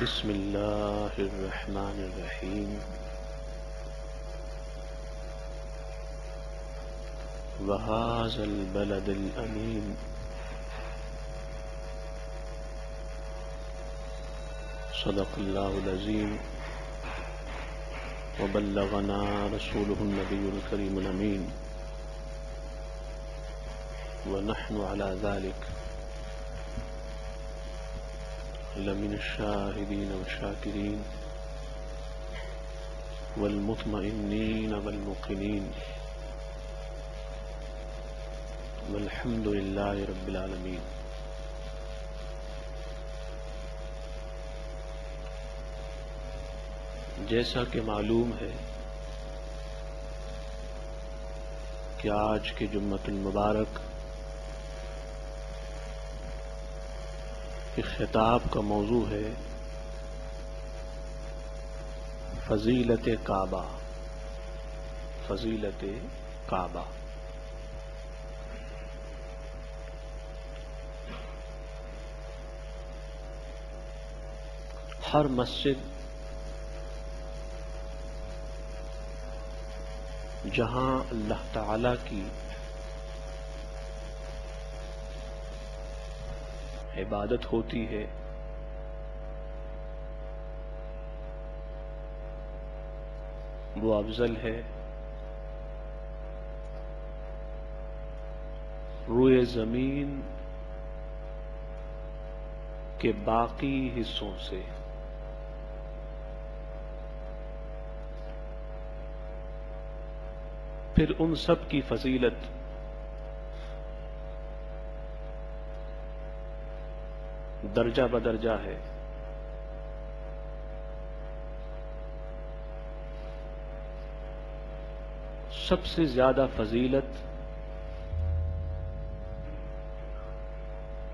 بسم اللہ الرحمن الرحیم وہذا البلد الامین صدق اللہ العظیم وبلغنا رسولہ النبی الکریم الامین ونحن على ذلك لمن الشاهدين والشاكرين والمطمئنين والموقنين والحمد لله رب العالمين. جیسا کہ معلوم ہے کہ آج کے جمعۃ المبارک کے خطاب کا موضوع ہے فضیلت کعبہ. فضیلت کعبہ. ہر مسجد جہاں اللہ تعالی کی عبادت ہوتی ہے وہ افضل ہے روئے زمین کے باقی حصوں سے. پھر ان سب کی فضیلت درجہ بدرجہ ہے. سب سے زیادہ فضیلت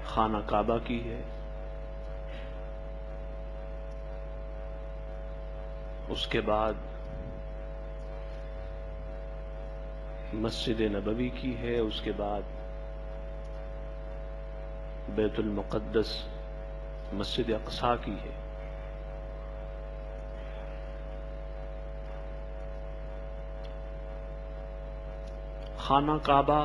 خانہ کعبہ کی ہے. اس کے بعد مسجد نبوی کی ہے. اس کے بعد بیت المقدس مسجد اقصی کی ہے. خانہ کعبہ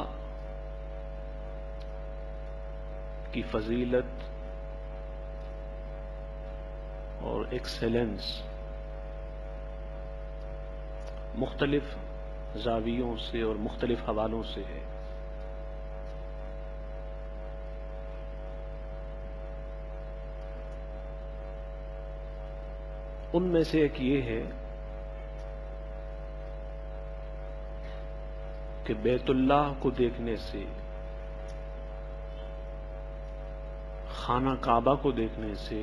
کی فضیلت اور ایکسیلنس مختلف زاویوں سے اور مختلف حوالوں سے ہے. ان میں سے ایک یہ ہے کہ بیت اللہ کو دیکھنے سے خانہ کعبہ کو دیکھنے سے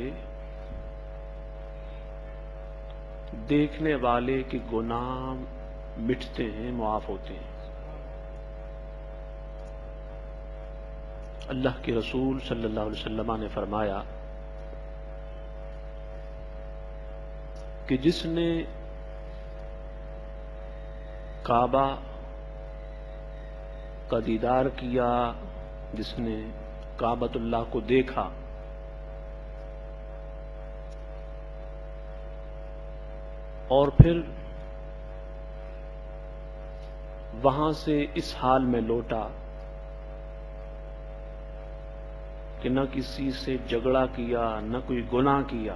دیکھنے والے کے گناہ مٹتے ہیں، معاف ہوتے ہیں. اللہ کے رسول صلی اللہ علیہ وسلم نے فرمایا کہ جس نے کعبہ کا دیدار کیا، جس نے کعبۃ اللہ کو دیکھا، اور پھر وہاں سے اس حال میں لوٹا کہ نہ کسی سے جھگڑا کیا، نہ کوئی گناہ کیا،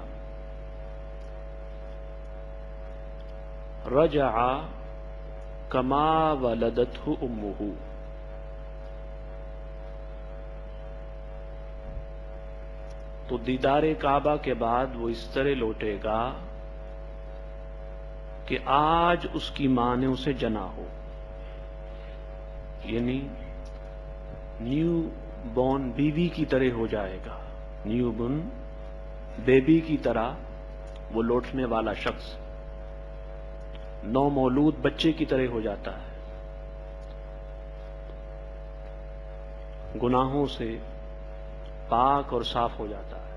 رجع کما ولدتہ امہ، تو دیدار کعبہ کے بعد وہ اس طرح لوٹے گا کہ آج اس کی ماں نے اسے جنا ہو. یعنی نیو بورن بیوی کی طرح ہو جائے گا. نیو بورن بیبی کی طرح وہ لوٹنے والا شخص نو مولود بچے کی طرح ہو جاتا ہے. گناہوں سے پاک اور صاف ہو جاتا ہے.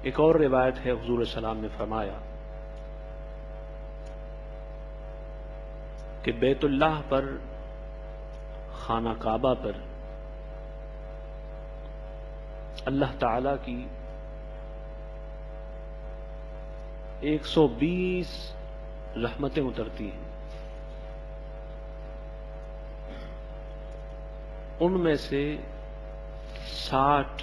ایک اور روایت ہے، حضور السلام نے فرمایا کہ بیت اللہ پر، خانہ کعبہ پر اللہ تعالی کی 120 رحمتیں اترتی ہیں. ان میں سے 60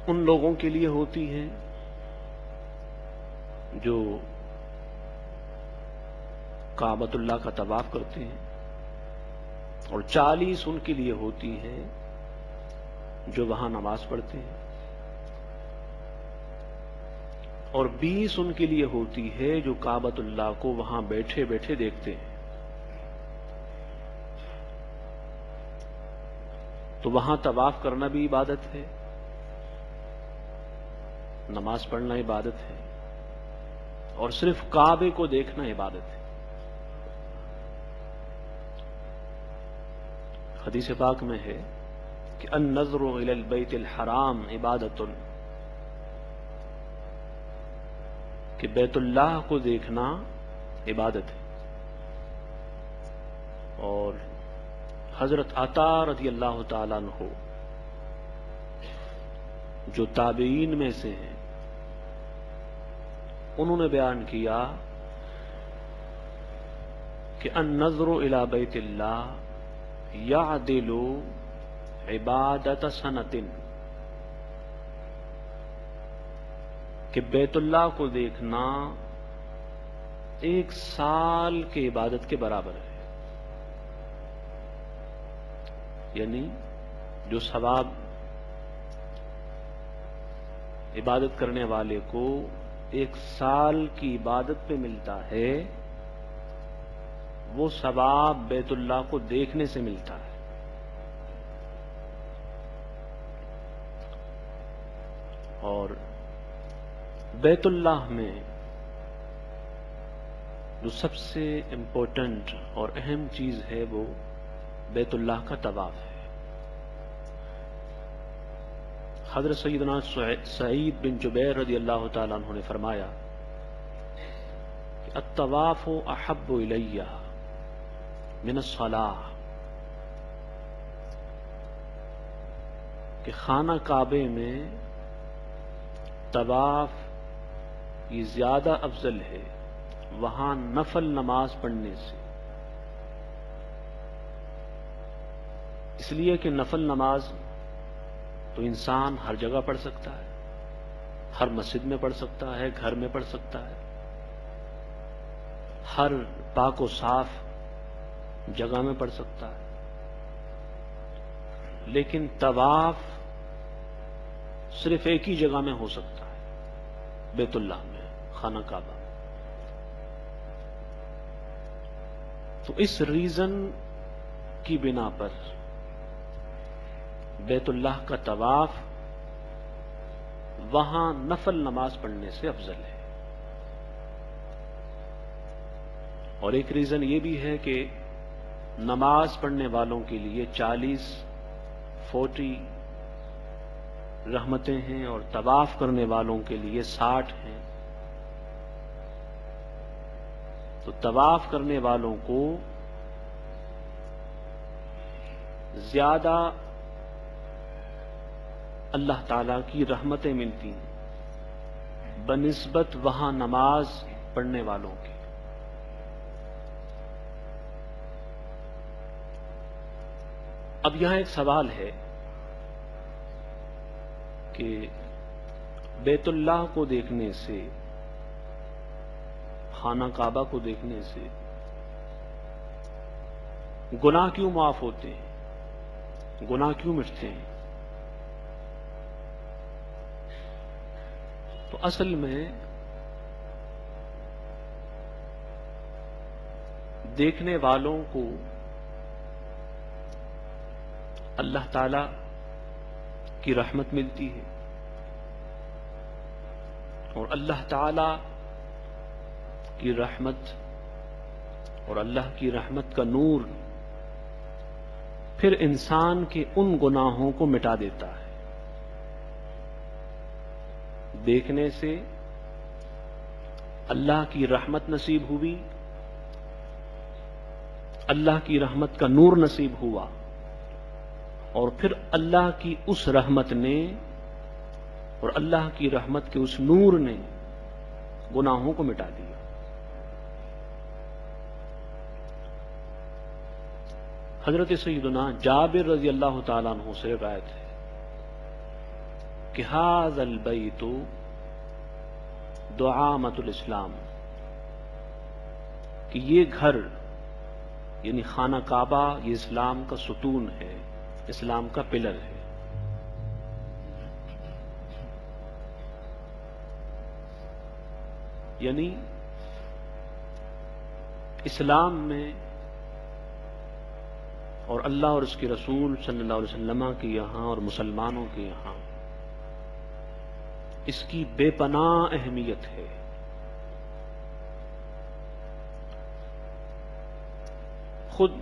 ان لوگوں کے لیے ہوتی ہیں جو کعبۃ اللہ کا طواف کرتے ہیں، اور 40 ان کے لیے ہوتی ہیں جو وہاں نماز پڑھتے ہیں، اور 20 ان کے لیے ہوتی ہے جو کعبۃ اللہ کو وہاں بیٹھے بیٹھے دیکھتے ہیں. تو وہاں طواف کرنا بھی عبادت ہے، نماز پڑھنا عبادت ہے، اور صرف کعبے کو دیکھنا عبادت ہے. حدیث پاک میں ہے کہ النظر الی البیت الحرام عبادت، کہ بیت اللہ کو دیکھنا عبادت ہے. اور حضرت عطا رضی اللہ تعالیٰ عنہ جو تابعین میں سے ہیں، انہوں نے بیان کیا کہ النظر الی بیت اللہ یعدل عبادت سنۃ، کہ بیت اللہ کو دیکھنا 1 سال کی عبادت کے برابر ہے. یعنی جو ثواب عبادت کرنے والے کو 1 سال کی عبادت پہ ملتا ہے، وہ ثواب بیت اللہ کو دیکھنے سے ملتا ہے. اور بیت اللہ میں جو سب سے امپورٹنٹ اور اہم چیز ہے وہ بیت اللہ کا طواف ہے. حضرت سیدنا سعید بن جبیر رضی اللہ تعالیٰ عنہ نے فرمایا کہ الطواف احب الی من الصلاۃ، کہ خانہ کعبے میں طواف یہ زیادہ افضل ہے وہاں نفل نماز پڑھنے سے. اس لیے کہ نفل نماز تو انسان ہر جگہ پڑھ سکتا ہے، ہر مسجد میں پڑھ سکتا ہے، گھر میں پڑھ سکتا ہے، ہر پاک و صاف جگہ میں پڑھ سکتا ہے. لیکن طواف صرف ایک ہی جگہ میں ہو سکتا ہے، بیت اللہ میں، خانہ کعبہ. تو اس ریزن کی بنا پر بیت اللہ کا طواف وہاں نفل نماز پڑھنے سے افضل ہے. اور ایک ریزن یہ بھی ہے کہ نماز پڑھنے والوں کے لیے 40 رحمتیں ہیں، اور طواف کرنے والوں کے لیے 60 ہیں. تو طواف کرنے والوں کو زیادہ اللہ تعالیٰ کی رحمتیں ملتی ہیں بنسبت وہاں نماز پڑھنے والوں کے. اب یہاں ایک سوال ہے کہ بیت اللہ کو دیکھنے سے، خانہ کعبہ کو دیکھنے سے گناہ کیوں معاف ہوتے ہیں، گناہ کیوں مٹتے ہیں؟ تو اصل میں دیکھنے والوں کو اللہ تعالی کی رحمت ملتی ہے، اور اللہ تعالی کی رحمت اور اللہ کی رحمت کا نور پھر انسان کے ان گناہوں کو مٹا دیتا ہے. دیکھنے سے اللہ کی رحمت نصیب ہوئی، اللہ کی رحمت کا نور نصیب ہوا، اور پھر اللہ کی اس رحمت نے اور اللہ کی رحمت کے اس نور نے گناہوں کو مٹا دیا. حضرت سیدنا جابر رضی اللہ تعالیٰ عنہ سے روایت ہے کہ ھذا البیت دعامۃ الاسلام، کہ یہ گھر یعنی خانہ کعبہ یہ اسلام کا ستون ہے، اسلام کا پلر ہے. یعنی اسلام میں اور اللہ اور اس کے رسول صلی اللہ علیہ وسلم کے یہاں اور مسلمانوں کے یہاں اس کی بے پناہ اہمیت ہے. خود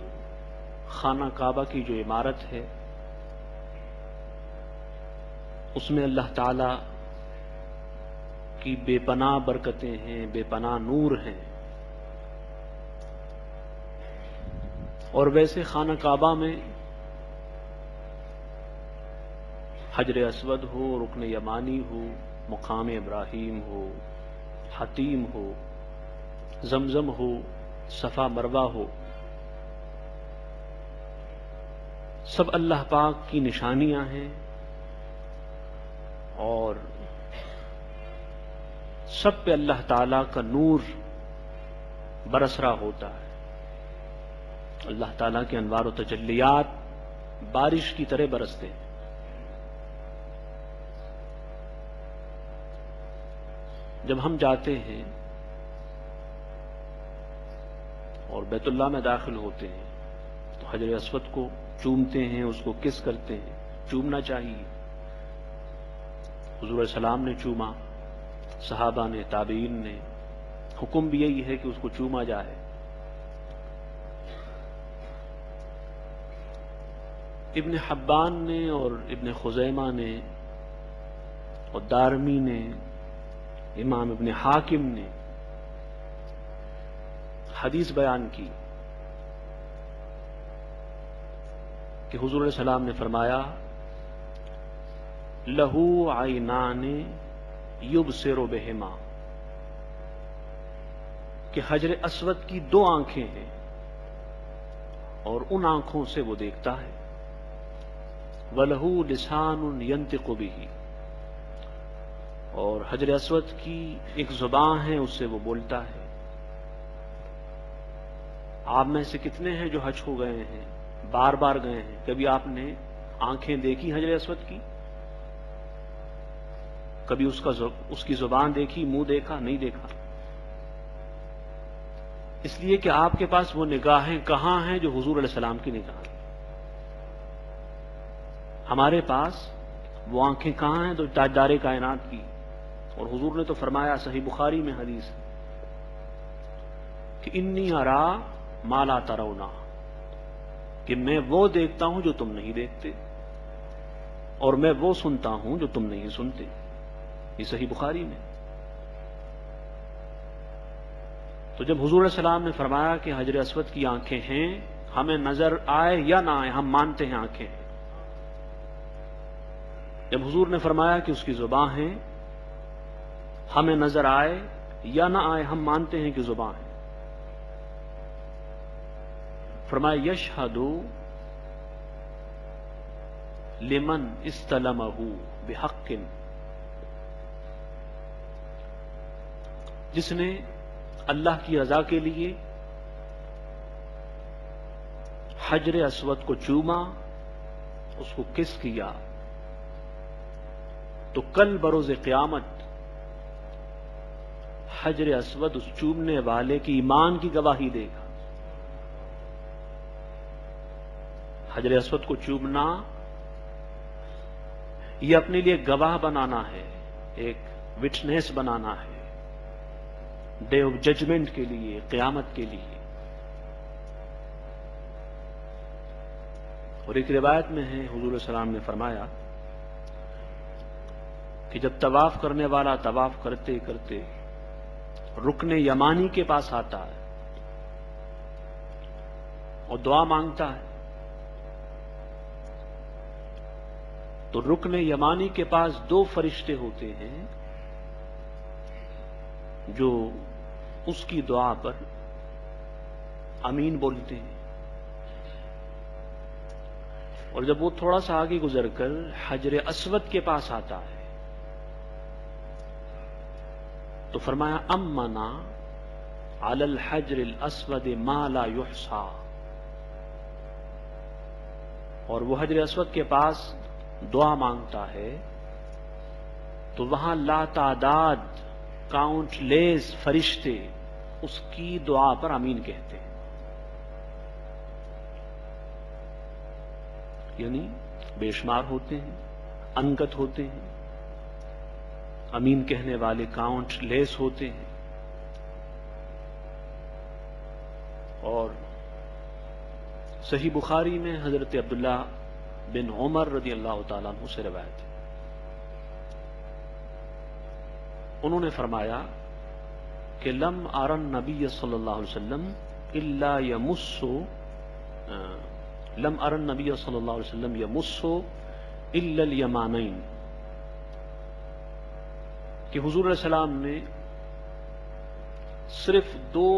خانہ کعبہ کی جو عمارت ہے اس میں اللہ تعالی کی بے پناہ برکتیں ہیں، بے پناہ نور ہیں. اور ویسے خانہ کعبہ میں حجر اسود ہو، رکن یمانی ہو، مقام ابراہیم ہو، حتیم ہو، زمزم ہو، صفا مروہ ہو، سب اللہ پاک کی نشانیاں ہیں اور سب پہ اللہ تعالی کا نور برس رہا ہوتا ہے. اللہ تعالیٰ کے انوار و تجلیات بارش کی طرح برستے ہیں. جب ہم جاتے ہیں اور بیت اللہ میں داخل ہوتے ہیں تو حجر اسود کو چومتے ہیں، اس کو کس کرتے ہیں. چومنا چاہیے. حضور علیہ السلام نے چوما، صحابہ نے، تابعین نے. حکم بھی یہی ہے کہ اس کو چوما جائے. ابن حبان نے اور ابن خزیمہ نے اور دارمی نے، امام ابن حاکم نے حدیث بیان کی کہ حضور علیہ السلام نے فرمایا لہو عینان یبصر بہما، کہ حجر اسود کی دو آنکھیں ہیں اور ان آنکھوں سے وہ دیکھتا ہے. وَلَهُ لِسَانٌ يَنطِقُ بِهِ، اور حجر اسود کی ایک زبان ہے، اس سے وہ بولتا ہے. آپ میں سے کتنے ہیں جو حج ہو گئے ہیں، بار بار گئے ہیں؟ کبھی آپ نے آنکھیں دیکھی حجر اسود کی؟ کبھی اس کی زبان دیکھی، منہ دیکھا؟ نہیں دیکھا. اس لیے کہ آپ کے پاس وہ نگاہیں کہاں ہیں جو حضور علیہ السلام کی نگاہیں. ہمارے پاس وہ آنکھیں کہاں ہیں جو تاجدار کائنات کی. اور حضور نے تو فرمایا صحیح بخاری میں حدیث کہ انی ارا ما لا ترون، کہ میں وہ دیکھتا ہوں جو تم نہیں دیکھتے اور میں وہ سنتا ہوں جو تم نہیں سنتے. یہ صحیح بخاری میں. تو جب حضور علیہ السلام نے فرمایا کہ حجر اسود کی آنکھیں ہیں، ہمیں نظر آئے یا نہ آئے ہم مانتے ہیں آنکھیں ہیں. جب حضور نے فرمایا کہ اس کی زبان ہے، ہمیں نظر آئے یا نہ آئے ہم مانتے ہیں کہ زبان ہے. فرمایا یشہد لمن استلمہ بحق، جس نے اللہ کی رضا کے لیے حجر اسود کو چوما، اس کو کس کیا، تو کل بروز قیامت حجر اسود اس چومنے والے کی ایمان کی گواہی دے گا. حجر اسود کو چومنا یہ اپنے لیے گواہ بنانا ہے، ایک وٹنس بنانا ہے ڈے آف ججمنٹ کے لیے، قیامت کے لیے. اور ایک روایت میں ہے حضور علیہ السلام نے فرمایا کہ جب طواف کرنے والا طواف کرتے کرتے رکن یمانی کے پاس آتا ہے اور دعا مانگتا ہے تو رکن یمانی کے پاس 2 فرشتے ہوتے ہیں جو اس کی دعا پر آمین بولتے ہیں، اور جب وہ تھوڑا سا آگے گزر کر حجر اسود کے پاس آتا ہے تو فرمایا امنا علی الحجر الاسود ما لا یحصى، اور وہ حجر اسود کے پاس دعا مانگتا ہے تو وہاں لا تعداد کاؤنٹ لیس فرشتے اس کی دعا پر آمین کہتے ہیں، یعنی بے شمار ہوتے ہیں، انگت ہوتے ہیں، آمین کہنے والے کاؤنٹ لیس ہوتے ہیں۔ اور صحیح بخاری میں حضرت عبداللہ بن عمر رضی اللہ تعالیٰ عنہ سے روایت ہے، انہوں نے فرمایا کہ لم ارى النبی صلی اللہ علیہ وسلم الا يمس لم ارى النبی صلی اللہ علیہ وسلم يمس الا الیمانین، کہ حضور علیہ السلام نے صرف 2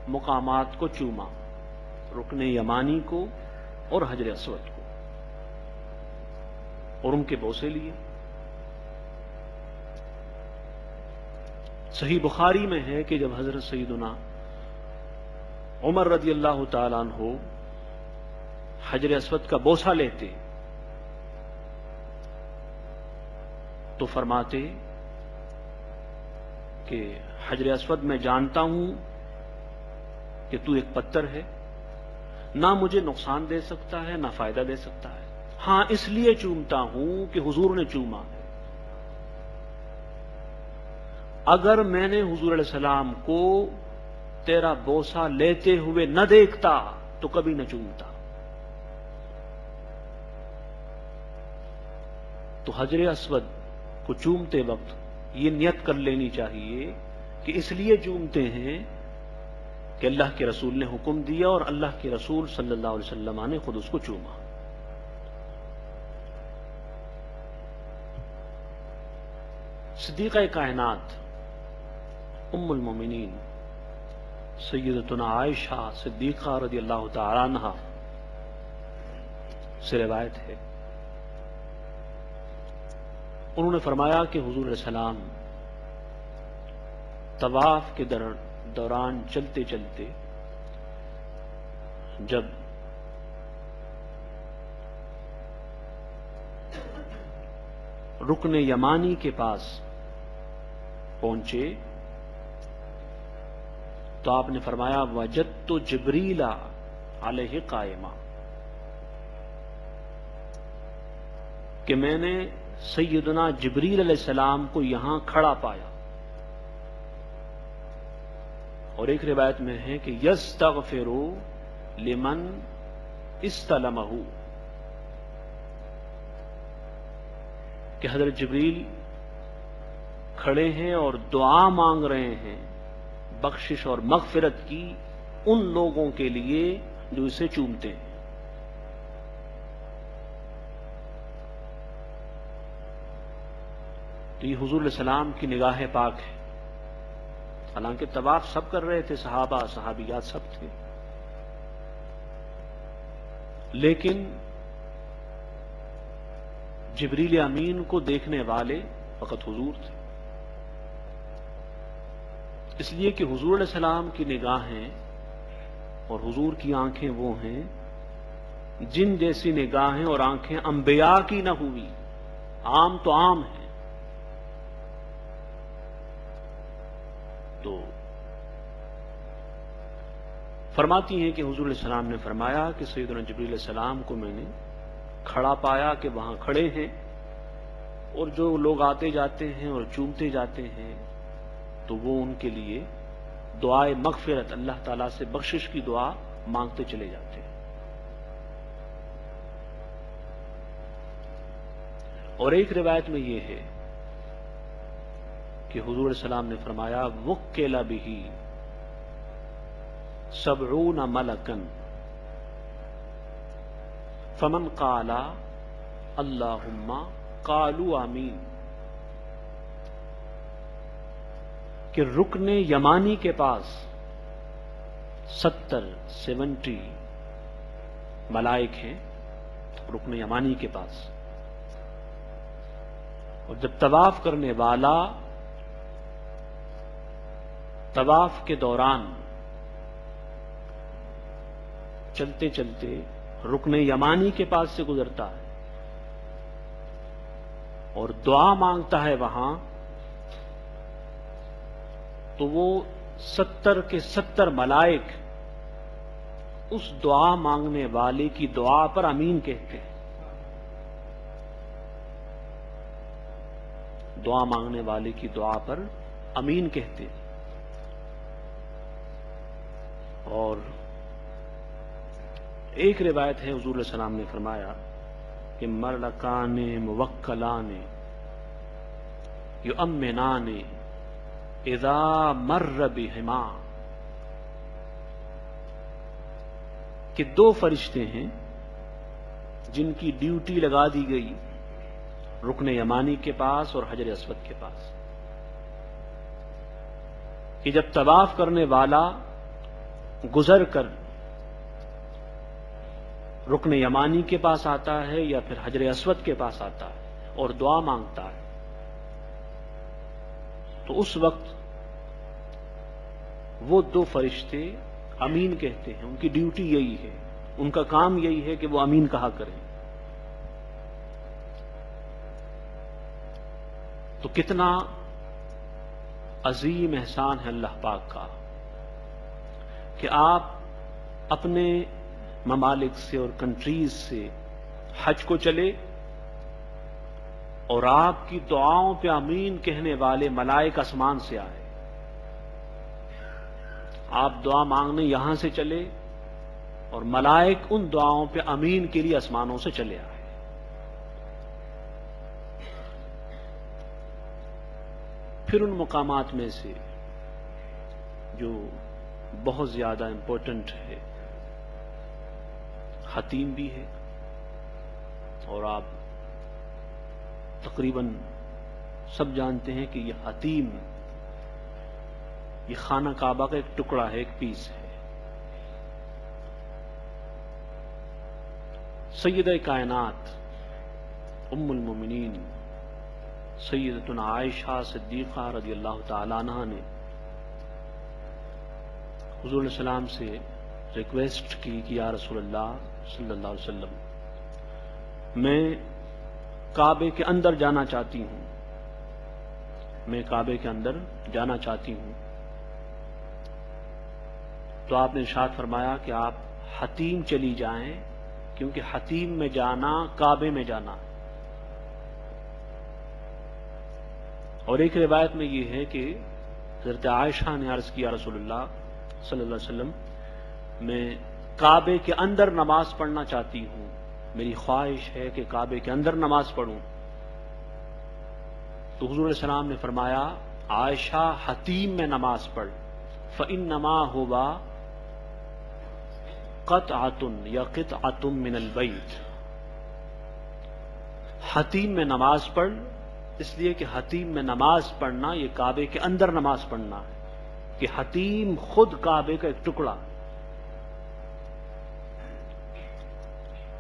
مقامات کو چوما، رکن یمانی کو اور حجر اسود کو، اور ان کے بوسے لیے۔ صحیح بخاری میں ہے کہ جب حضرت سیدنا عمر رضی اللہ تعالیٰ عنہ حجر اسود کا بوسہ لیتے تو فرماتے کہ حجر اسود میں جانتا ہوں کہ تو ایک پتھر ہے، نہ مجھے نقصان دے سکتا ہے نہ فائدہ دے سکتا ہے، ہاں اس لیے چومتا ہوں کہ حضور نے چوما ہے، اگر میں نے حضور علیہ السلام کو تیرا بوسہ لیتے ہوئے نہ دیکھتا تو کبھی نہ چومتا۔ تو حجر اسود کو چومتے وقت یہ نیت کر لینی چاہیے کہ اس لیے چومتے ہیں کہ اللہ کے رسول نے حکم دیا اور اللہ کے رسول صلی اللہ علیہ وسلم نے خود اس کو چوما۔ صدیقہ کائنات ام المومنین سیدتنا عائشہ صدیقہ رضی اللہ تعالی عنہ سے روایت ہے، انہوں نے فرمایا کہ حضور علیہ السلام طواف کے دوران چلتے چلتے جب رکن یمانی کے پاس پہنچے تو آپ نے فرمایا وجدت جبریل علیہ قائما، کہ میں نے سیدنا جبریل علیہ السلام کو یہاں کھڑا پایا، اور ایک روایت میں ہے کہ یستغفر لمن استلمہ، کہ حضرت جبریل کھڑے ہیں اور دعا مانگ رہے ہیں بخشش اور مغفرت کی ان لوگوں کے لیے جو اسے چومتے ہیں۔ تو یہ حضور علیہ السلام کی نگاہ پاک ہے، حالانکہ طواف سب کر رہے تھے، صحابہ صحابیات سب تھے، لیکن جبریل امین کو دیکھنے والے فقط حضور تھے، اس لیے کہ حضور علیہ السلام کی نگاہیں اور حضور کی آنکھیں وہ ہیں جن جیسی نگاہیں اور آنکھیں انبیاء کی نہ ہوئی، عام تو عام ہیں۔ تو فرماتی ہیں کہ حضور علیہ السلام نے فرمایا کہ سیدنا جبریل علیہ السلام کو میں نے کھڑا پایا کہ وہاں کھڑے ہیں، اور جو لوگ آتے جاتے ہیں اور چومتے جاتے ہیں تو وہ ان کے لیے دعائے مغفرت، اللہ تعالیٰ سے بخشش کی دعا مانگتے چلے جاتے ہیں۔ اور ایک روایت میں یہ ہے کہ حضور علیہ السلام نے فرمایا وکل بہ 70 ملکا فمن قال اللہم قالوا آمین کہ رکن یمانی کے پاس 70 ملائک ہیں رکن یمانی کے پاس، اور جب طواف کرنے والا طواف کے دوران چلتے چلتے رکن یمانی کے پاس سے گزرتا ہے اور دعا مانگتا ہے وہاں، تو وہ 70 کے 70 ملائک اس دعا مانگنے والے کی دعا پر امین کہتے ہیں۔ دعا مانگنے والے کی دعا پر امین کہتے ہیں۔ اور ایک روایت ہے حضور علیہ السلام نے فرمایا کہ ملکان موکلان یؤمنان اذا مر بہما، کہ 2 فرشتے ہیں جن کی ڈیوٹی لگا دی گئی رکن یمانی کے پاس اور حجر اسود کے پاس، کہ جب طواف کرنے والا گزر کر رکن یمانی کے پاس آتا ہے یا پھر حجر اسود کے پاس آتا ہے اور دعا مانگتا ہے، تو اس وقت وہ 2 فرشتے امین کہتے ہیں۔ ان کی ڈیوٹی یہی ہے، ان کا کام یہی ہے کہ وہ امین کہا کریں۔ تو کتنا عظیم احسان ہے اللہ پاک کا کہ آپ اپنے ممالک سے اور کنٹریز سے حج کو چلے اور آپ کی دعاؤں پہ امین کہنے والے ملائک آسمان سے آئے، آپ دعا مانگنے یہاں سے چلے اور ملائک ان دعاؤں پہ امین کے لیے آسمانوں سے چلے آئے۔ پھر ان مقامات میں سے جو بہت زیادہ امپورٹنٹ ہے، حتیم بھی ہے، اور آپ تقریباً سب جانتے ہیں کہ یہ حتیم، یہ خانہ کعبہ کا ایک ٹکڑا ہے، ایک پیس ہے۔ سیدہ کائنات ام المومنین سیدتنا عائشہ صدیقہ رضی اللہ تعالی عنہا نے حضور علیہ السلام سے ریکویسٹ کی کہ یا رسول اللہ صلی اللہ علیہ وسلم، میں کعبے کے اندر جانا چاہتی ہوں، میں کعبے کے اندر جانا چاہتی ہوں۔ تو آپ نے ارشاد فرمایا کہ آپ حتیم چلی جائیں، کیونکہ حتیم میں جانا کعبے میں جانا۔ اور ایک روایت میں یہ ہے کہ حضرت عائشہ نے عرض کیا رسول اللہ صلی اللہ علیہ وسلم، میں کعبے کے اندر نماز پڑھنا چاہتی ہوں، میری خواہش ہے کہ کعبے کے اندر نماز پڑھوں۔ تو حضور علیہ السلام نے فرمایا، عائشہ حتیم میں نماز پڑھ، فإنما هو قطعة یا قطعة من البیت، حتیم میں نماز پڑھ، اس لیے کہ حتیم میں نماز پڑھنا یہ کعبے کے اندر نماز پڑھنا ہے، کہ حتیم خود کعبے کا ایک ٹکڑا۔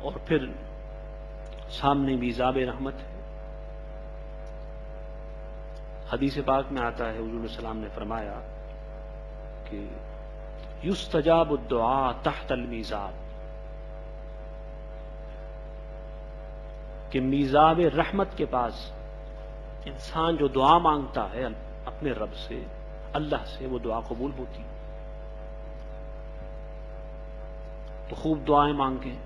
اور پھر سامنے میزاب رحمت ہے، حدیث پاک میں آتا ہے حضور علیہ السلام نے فرمایا کہ یستجاب الدعاء تحت المیزاب، کہ میزاب رحمت کے پاس انسان جو دعا مانگتا ہے اپنے رب سے، اللہ سے، وہ دعا قبول ہوتی۔ تو خوب دعائیں مانگیں،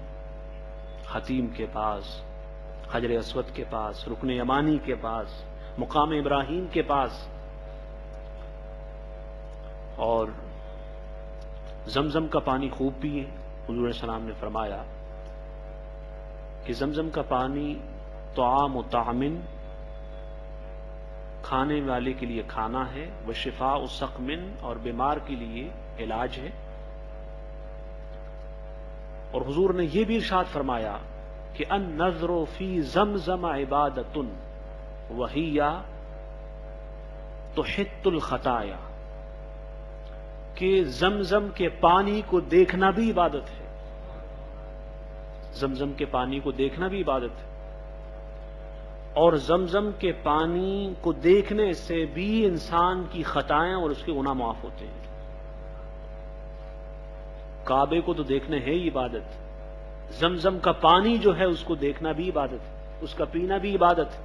حتیم کے پاس، حجر اسود کے پاس، رکن یمانی کے پاس، مقام ابراہیم کے پاس، اور زمزم کا پانی خوب پیئے۔ حضور علیہ السلام نے فرمایا کہ زمزم کا پانی طعام و طعمن، کھانے والے کے لیے کھانا ہے، وہ شفاء و سقمن، اور بیمار کے لیے علاج ہے۔ اور حضور نے یہ بھی ارشاد فرمایا کہ النظر فی زمزم عبادۃ وہی تحط الخطایا، کہ زمزم کے پانی کو دیکھنا بھی عبادت ہے. زمزم کے پانی کو دیکھنا بھی عبادت ہے، اور زمزم کے پانی کو دیکھنے سے بھی انسان کی خطائیں اور اس کے گناہ معاف ہوتے ہیں. کعبے کو تو دیکھنا ہے ہی عبادت، زمزم کا پانی جو ہے اس کو دیکھنا بھی عبادت ہے، اس کا پینا بھی عبادت ہے.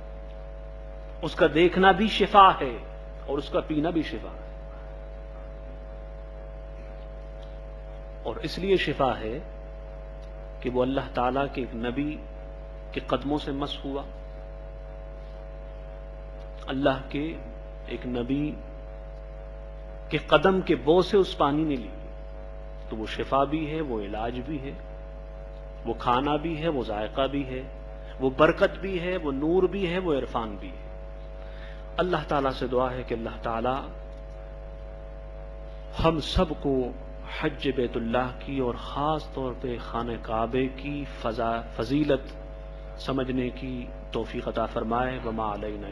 اس کا دیکھنا بھی شفا ہے اور اس کا پینا بھی شفا ہے. اور اس لیے شفا ہے کہ وہ اللہ تعالیٰ کے ایک نبی کے قدموں سے مس ہوا، اللہ کے ایک نبی کے قدم کے بو سے اس پانی نے لی، تو وہ شفا بھی ہے، وہ علاج بھی ہے، وہ کھانا بھی ہے، وہ ذائقہ بھی ہے، وہ برکت بھی ہے، وہ نور بھی ہے، وہ عرفان بھی ہے. اللہ تعالیٰ سے دعا ہے کہ اللہ تعالیٰ ہم سب کو حج بیت اللہ کی اور خاص طور پہ خانہ کعبے کی فضیلت سمجھنے کی توفیق عطا فرمائے. وما علینا